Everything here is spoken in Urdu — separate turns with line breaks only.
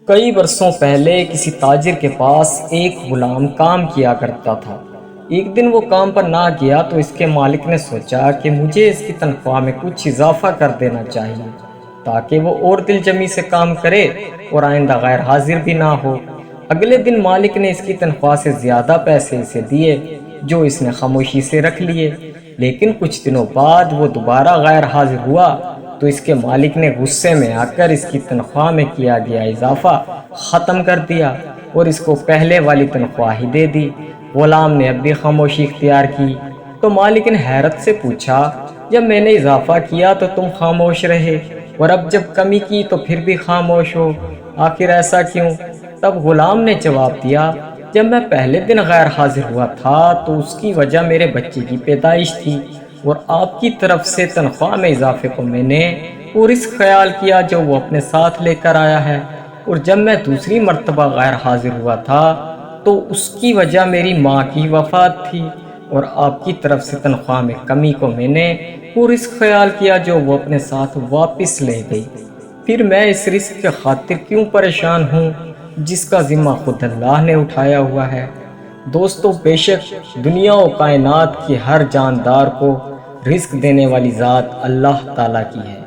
کئی برسوں پہلے کسی تاجر کے پاس ایک غلام کام کیا کرتا تھا۔ ایک دن وہ کام پر نہ گیا تو اس کے مالک نے سوچا کہ مجھے اس کی تنخواہ میں کچھ اضافہ کر دینا چاہیے تاکہ وہ اور دل جمی سے کام کرے اور آئندہ غیر حاضر بھی نہ ہو۔ اگلے دن مالک نے اس کی تنخواہ سے زیادہ پیسے اسے دیے جو اس نے خاموشی سے رکھ لیے، لیکن کچھ دنوں بعد وہ دوبارہ غیر حاضر ہوا تو اس کے مالک نے غصے میں آ کر اس کی تنخواہ میں کیا گیا اضافہ ختم کر دیا اور اس کو پہلے والی تنخواہ ہی دے دی۔ غلام نے اب بھی خاموشی اختیار کی تو مالک نے حیرت سے پوچھا، جب میں نے اضافہ کیا تو تم خاموش رہے اور اب جب کمی کی تو پھر بھی خاموش ہو، آخر ایسا کیوں؟ تب غلام نے جواب دیا، جب میں پہلے دن غیر حاضر ہوا تھا تو اس کی وجہ میرے بچے کی پیدائش تھی، اور آپ کی طرف سے تنخواہ میں اضافے کو میں نے وہ رزق خیال کیا جو وہ اپنے ساتھ لے کر آیا ہے، اور جب میں دوسری مرتبہ غیر حاضر ہوا تھا تو اس کی وجہ میری ماں کی وفات تھی، اور آپ کی طرف سے تنخواہ میں کمی کو میں نے وہ رزق خیال کیا جو وہ اپنے ساتھ واپس لے گئی۔ پھر میں اس رزق کے خاطر کیوں پریشان ہوں جس کا ذمہ خود اللہ نے اٹھایا ہوا ہے؟ دوستو، بے شک دنیا و کائنات کی ہر جاندار کو رزق دینے والی ذات اللہ تعالیٰ کی ہے۔